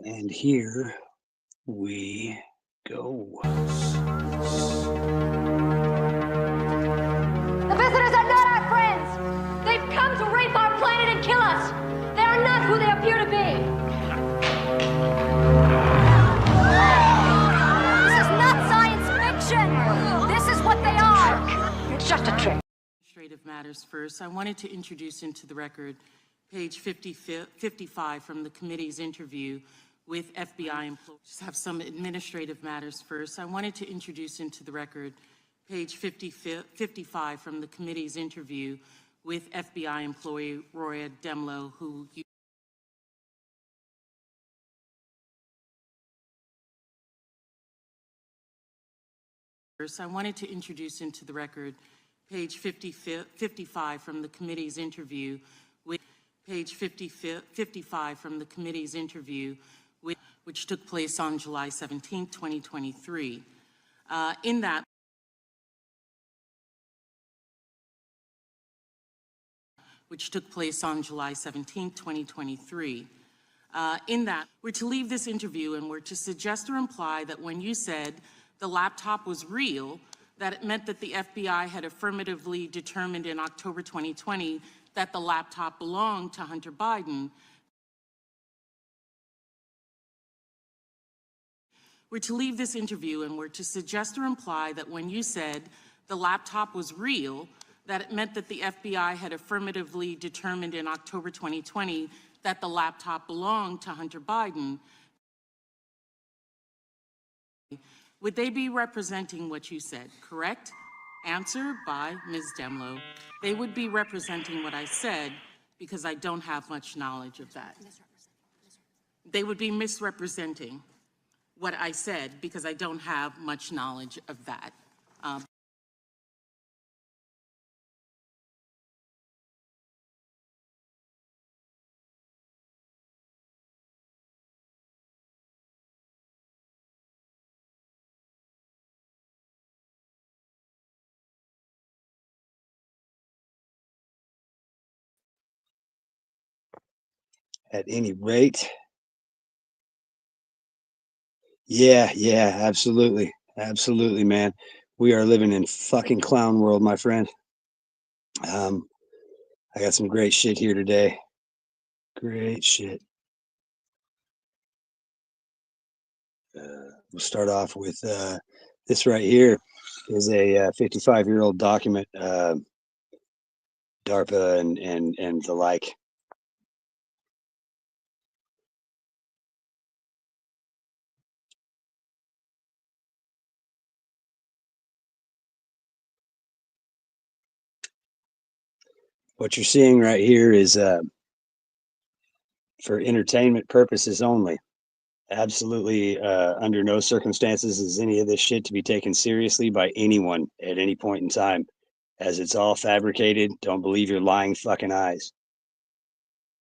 And here we go. The visitors are not our friends. They've come to rape our planet and kill us. They are not who they appear to be. This is not science fiction. This is what they are. It's just a trick. Administrative matters first. I wanted to introduce into the record page 55 from the committee's interview with FBI employees. Just have some administrative matters first. I wanted to introduce into the record page 55 from the committee's interview with FBI employee Roya Demlow, who I wanted to introduce into the record page 55 from the committee's interview with page 55 from the committee's interview with, which took place on July 17, 2023. In that, which took place on July 17, 2023. In that, we're to leave this interview and we're to suggest or imply that when you said the laptop was real, that it meant that the FBI had affirmatively determined in October 2020 that the laptop belonged to Hunter Biden. We're to leave this interview and we're to suggest or imply that when you said the laptop was real, that it meant that the FBI had affirmatively determined in October 2020 that the laptop belonged to Hunter Biden. Would they be representing what you said, correct? Answer by Ms. Demlow. They would be representing what I said because I don't have much knowledge of that. They would be misrepresenting what I said because I don't have much knowledge of that. At any rate, yeah, absolutely. Absolutely, man. We are living in fucking clown world, my friend. I got some great shit here today. Great shit. We'll start off with this right here is a 55-year-old document, DARPA and the like. What you're seeing right here is for entertainment purposes only. Absolutely, under no circumstances is any of this shit to be taken seriously by anyone at any point in time, as it's all fabricated. Don't believe your lying fucking eyes.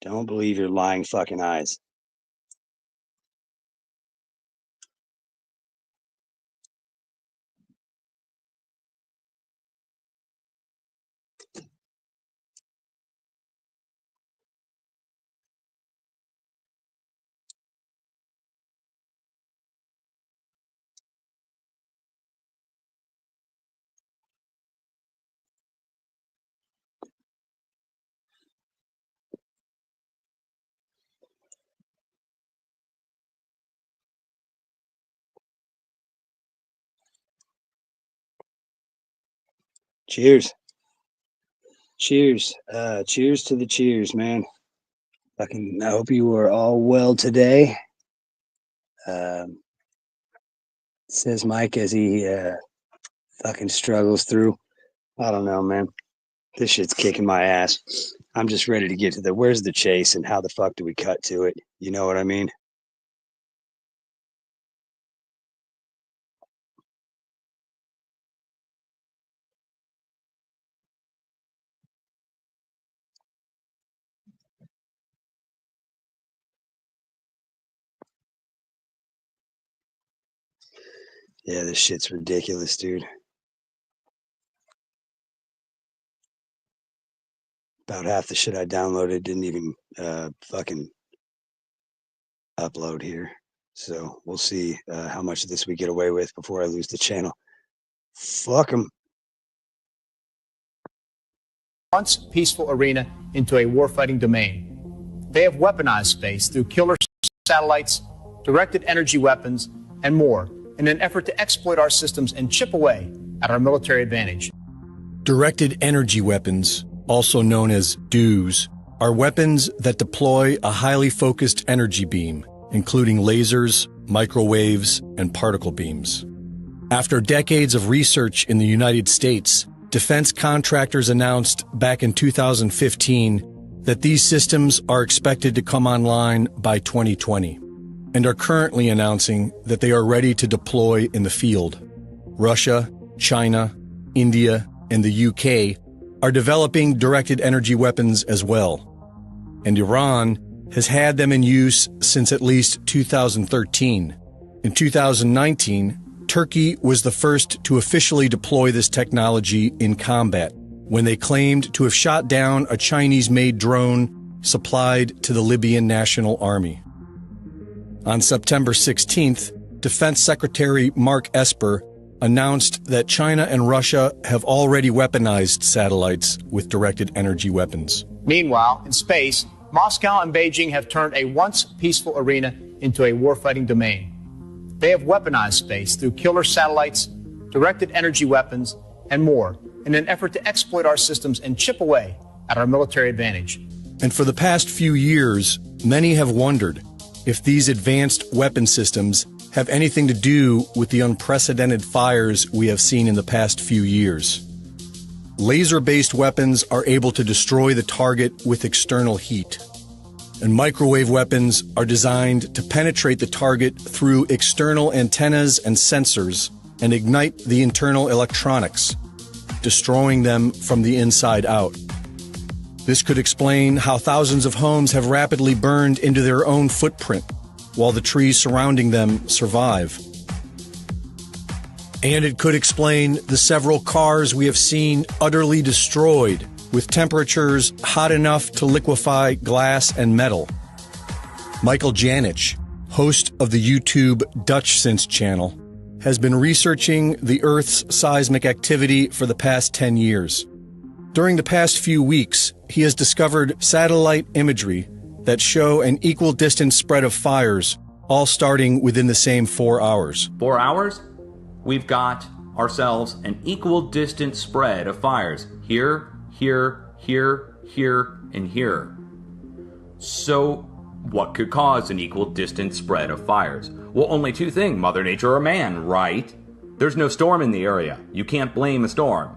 Don't believe your lying fucking eyes. Cheers. Cheers. Cheers to the cheers, man. Fucking, I hope you are all well today. Says Mike as he fucking struggles through. I don't know, man. This shit's kicking my ass. I'm just ready to get to the where's the chase and how the fuck do we cut to it? You know what I mean? Yeah, this shit's ridiculous, dude. About half the shit I downloaded didn't even fucking upload here. So we'll see how much of this we get away with before I lose the channel. Fuck them. Once peaceful arena into a warfighting domain. They have weaponized space through killer satellites, directed energy weapons, and more in an effort to exploit our systems and chip away at our military advantage. Directed energy weapons, also known as DEWs, are weapons that deploy a highly focused energy beam, including lasers, microwaves, and particle beams. After decades of research in the United States, defense contractors announced back in 2015 that these systems are expected to come online by 2020, and are currently announcing that they are ready to deploy in the field. Russia, China, India, and the UK are developing directed energy weapons as well. And Iran has had them in use since at least 2013. In 2019, Turkey was the first to officially deploy this technology in combat, when they claimed to have shot down a Chinese-made drone supplied to the Libyan National Army. On September 16th, Defense Secretary Mark Esper announced that China and Russia have already weaponized satellites with directed energy weapons. Meanwhile, in space, Moscow and Beijing have turned a once peaceful arena into a warfighting domain. They have weaponized space through killer satellites, directed energy weapons, and more in an effort to exploit our systems and chip away at our military advantage. And for the past few years, many have wondered if these advanced weapon systems have anything to do with the unprecedented fires we have seen in the past few years. Laser-based weapons are able to destroy the target with external heat, and microwave weapons are designed to penetrate the target through external antennas and sensors and ignite the internal electronics, destroying them from the inside out. This could explain how thousands of homes have rapidly burned into their own footprint, while the trees surrounding them survive. And it could explain the several cars we have seen utterly destroyed, with temperatures hot enough to liquefy glass and metal. Michael Janich, host of the YouTube DutchSense channel, has been researching the Earth's seismic activity for the past 10 years. During the past few weeks, he has discovered satellite imagery that show an equal distance spread of fires, all starting within the same 4 hours. 4 hours? We've got ourselves an equal distance spread of fires. Here, here, here, here, and here. So, what could cause an equal distance spread of fires? Well, only two things, Mother Nature or man, right? There's no storm in the area. You can't blame a storm.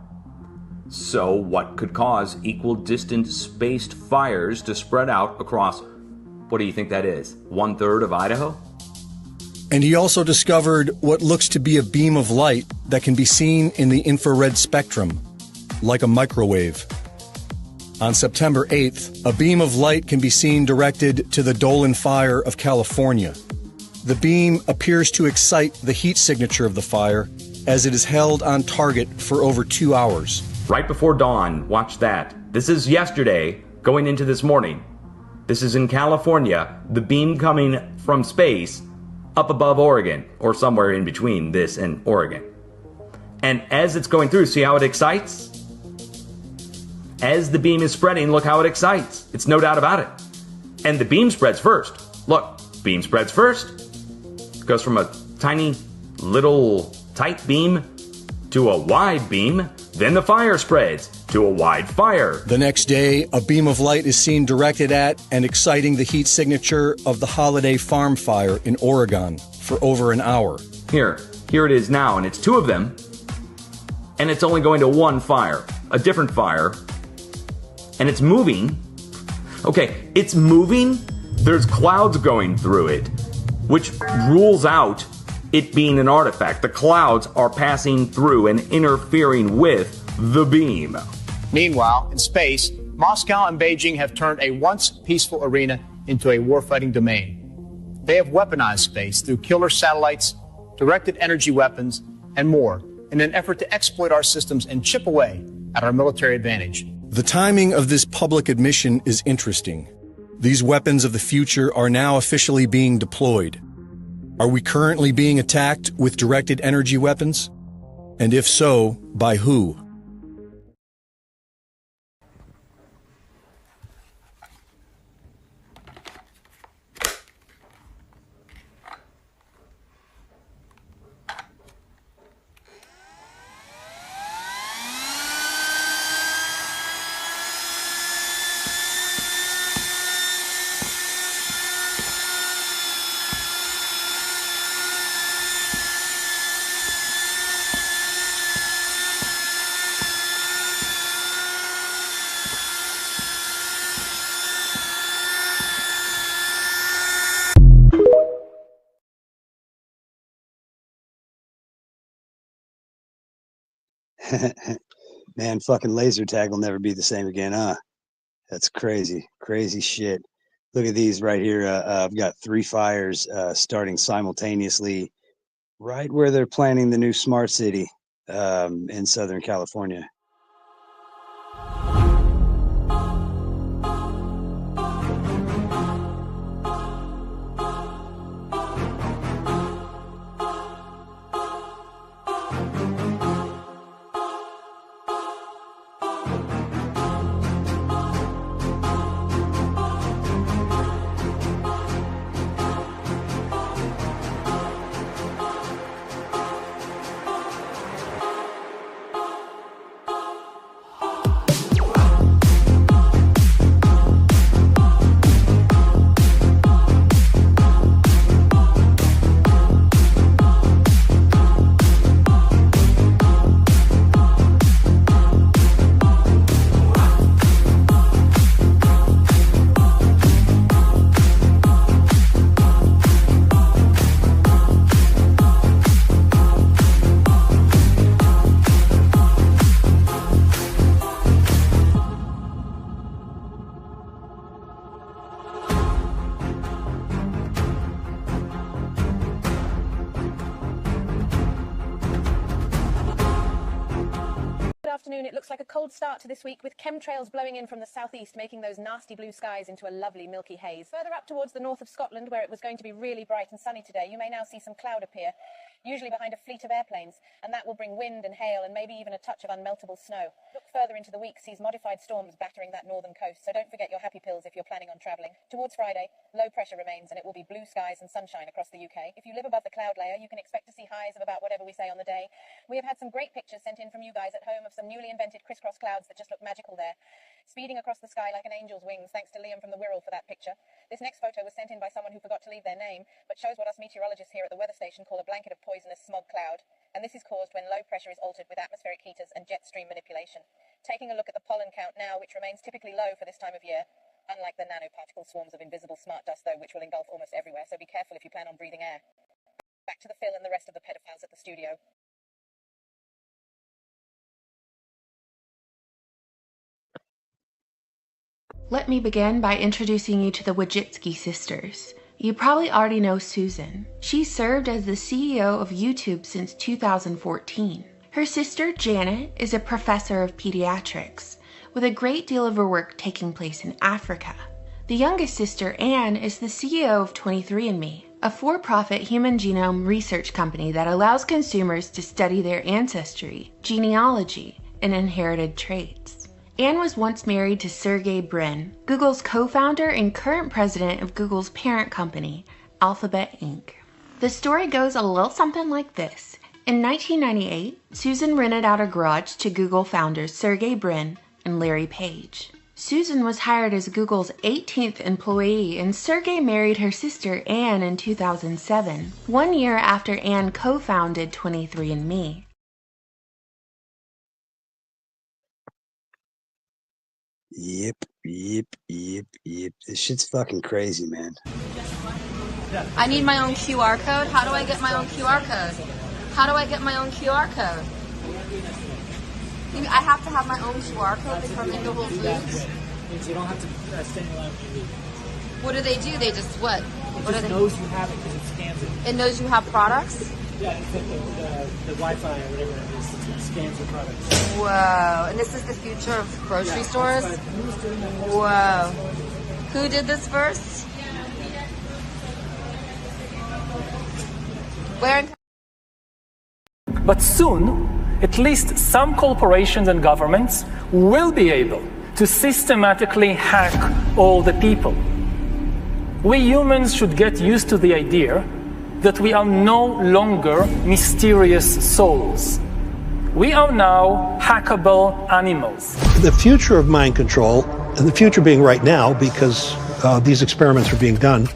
So, what could cause equal distance spaced fires to spread out across, what do you think that is, 1/3 of Idaho? And he also discovered what looks to be a beam of light that can be seen in the infrared spectrum, like a microwave. On September 8th, a beam of light can be seen directed to the Dolan Fire of California. The beam appears to excite the heat signature of the fire as it is held on target for over 2 hours. Right before dawn, watch that. This is yesterday, going into this morning. This is in California, the beam coming from space up above Oregon, or somewhere in between this and Oregon. And as it's going through, see how it excites? As the beam is spreading, look how it excites. It's no doubt about it. And the beam spreads first. Look, beam spreads first. It goes from a tiny, little, tight beam to a wide beam. Then the fire spreads to a wide fire. The next day, a beam of light is seen directed at and exciting the heat signature of the Holiday Farm Fire in Oregon for over an hour. Here it is now, and it's two of them. And it's only going to one fire, a different fire. And it's moving. Okay, it's moving. There's clouds going through it, which rules out it being an artifact. The clouds are passing through and interfering with the beam. Meanwhile, in space, Moscow and Beijing have turned a once peaceful arena into a warfighting domain. They have weaponized space through killer satellites, directed energy weapons, and more in an effort to exploit our systems and chip away at our military advantage. The timing of this public admission is interesting. These weapons of the future are now officially being deployed. Are we currently being attacked with directed energy weapons? And if so, by who? Man, fucking laser tag will never be the same again, huh? That's crazy, crazy shit. Look at these right here. I've got 3 fires starting simultaneously right where they're planning the new smart city in Southern California. Afternoon. It looks like a cold start to this week, with chemtrails blowing in from the southeast, making those nasty blue skies into a lovely milky haze. Further up towards the north of Scotland, where it was going to be really bright and sunny today, you may now see some cloud appear, usually behind a fleet of airplanes, and that will bring wind and hail and maybe even a touch of unmeltable snow. Look further into the week sees modified storms battering that northern coast, so don't forget your happy pills if you're planning on travelling. Towards Friday, low pressure remains, and it will be blue skies and sunshine across the UK. If you live above the cloud layer, you can expect to see highs of about whatever we say on the day. We have had some great pictures sent in from you guys at home of some newly invented crisscross clouds that just look magical there, speeding across the sky like an angel's wings, thanks to Liam from the Wirral for that picture. This next photo was sent in by someone who forgot to leave their name, but shows what us meteorologists here at the weather station call a blanket of poisonous smog cloud, and this is caused when low pressure is altered with atmospheric heaters and jet stream manipulation. Taking a look at the pollen count now, which remains typically low for this time of year, unlike the nanoparticle swarms of invisible smart dust though, which will engulf almost everywhere, so be careful if you plan on breathing air. Back to the Phil and the rest of the pedophiles at the studio. Let me begin by introducing you to the Wojcicki sisters. You probably already know Susan. She served as the CEO of YouTube since 2014. Her sister Janet is a professor of pediatrics, with a great deal of her work taking place in Africa. The youngest sister, Anne, is the CEO of 23andMe, a for-profit human genome research company that allows consumers to study their ancestry, genealogy, and inherited traits. Anne was once married to Sergey Brin, Google's co-founder and current president of Google's parent company, Alphabet Inc. The story goes a little something like this. In 1998, Susan rented out a garage to Google founders Sergey Brin and Larry Page. Susan was hired as Google's 18th employee, and Sergey married her sister Anne in 2007, 1 year after Anne co-founded 23andMe. Yep. This shit's fucking crazy, man. I need my own QR code. How do I get my own QR code? How do I get my own QR code? I have to have my own QR code before I'm into Whole Foods? Means you don't have to stand in line for you. What do? They just what? It just knows you have it because it scans it. It knows you have products? Yeah, it's like the Wi-Fi or whatever it is. It scans the products. Whoa. And this is the future of grocery stores? Whoa. Who did this first? Where in But soon, at least some corporations and governments will be able to systematically hack all the people. We humans should get used to the idea that we are no longer mysterious souls. We are now hackable animals. The future of mind control, and the future being right now because these experiments are being done,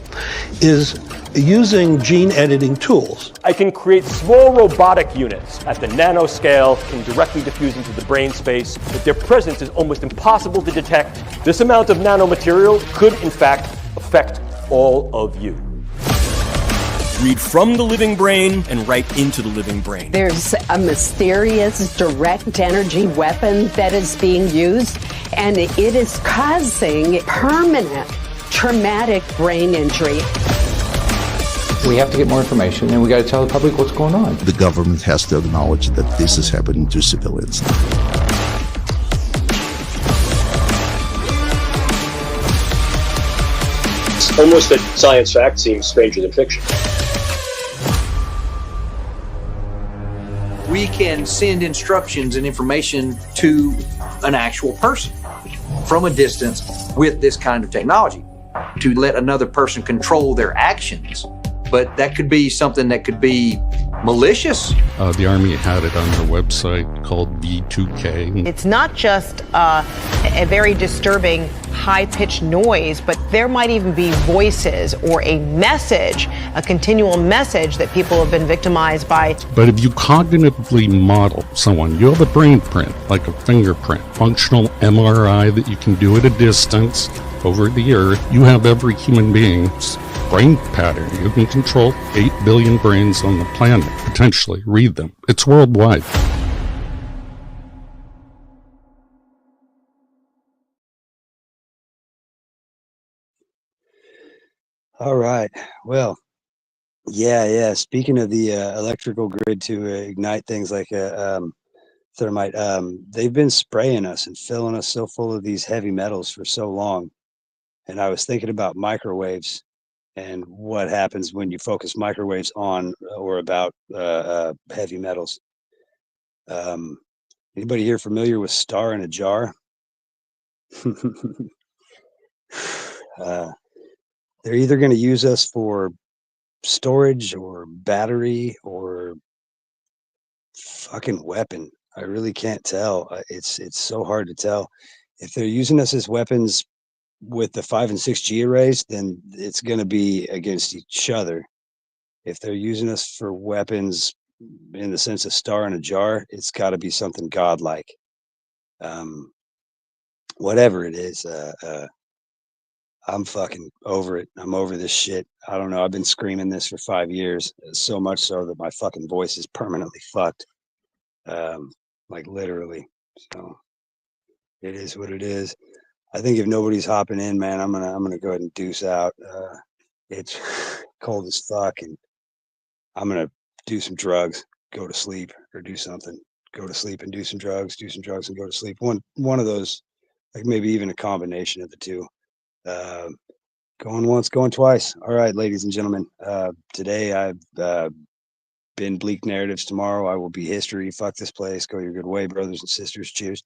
is using gene editing tools. I can create small robotic units at the nanoscale, can directly diffuse into the brain space, but their presence is almost impossible to detect. This amount of nanomaterial could, in fact, affect all of you. Read from the living brain and right into the living brain. There's a mysterious direct energy weapon that is being used, and it is causing permanent traumatic brain injury. We have to get more information, and we got to tell the public what's going on. The government has to acknowledge that this is happening to civilians. It's almost that science fact seems stranger than fiction. We can send instructions and information to an actual person from a distance with this kind of technology to let another person control their actions. But that could be something that could be malicious. The Army had it on their website called V2K. It's not just a very disturbing high-pitched noise, but there might even be voices or a message, a continual message that people have been victimized by. But if you cognitively model someone, you have a brain print, like a fingerprint, functional MRI that you can do at a distance over the earth. You have every human being's brain pattern. You can control 8 billion brains on the planet, potentially. Read them. It's worldwide. All right. Well, yeah. Speaking of the electrical grid to ignite things like thermite, they've been spraying us and filling us so full of these heavy metals for so long. And I was thinking about microwaves and what happens when you focus microwaves on or about heavy metals. Anybody here familiar with Star in a Jar? They're either going to use us for storage or battery or fucking weapon. I really can't tell. It's so hard to tell. If they're using us as weapons with the 5 and 6G arrays, then it's going to be against each other. If they're using us for weapons in the sense of Star in a Jar, it's got to be something godlike. Whatever it is, I'm fucking over it. I'm over this shit. I don't know. I've been screaming this for 5 years, so much so that my fucking voice is permanently fucked. Like literally. So it is what it is. I think if nobody's hopping in, man, I'm gonna go ahead and deuce out. It's cold as fuck, and I'm gonna do some drugs, go to sleep, or do something. Go to sleep and do some drugs and go to sleep. One of those, like maybe even a combination of the two. Going once, going twice. All right, ladies and gentlemen. Today I've been Bleak Narratives. Tomorrow I will be History. Fuck this place. Go your good way, brothers and sisters. Cheers.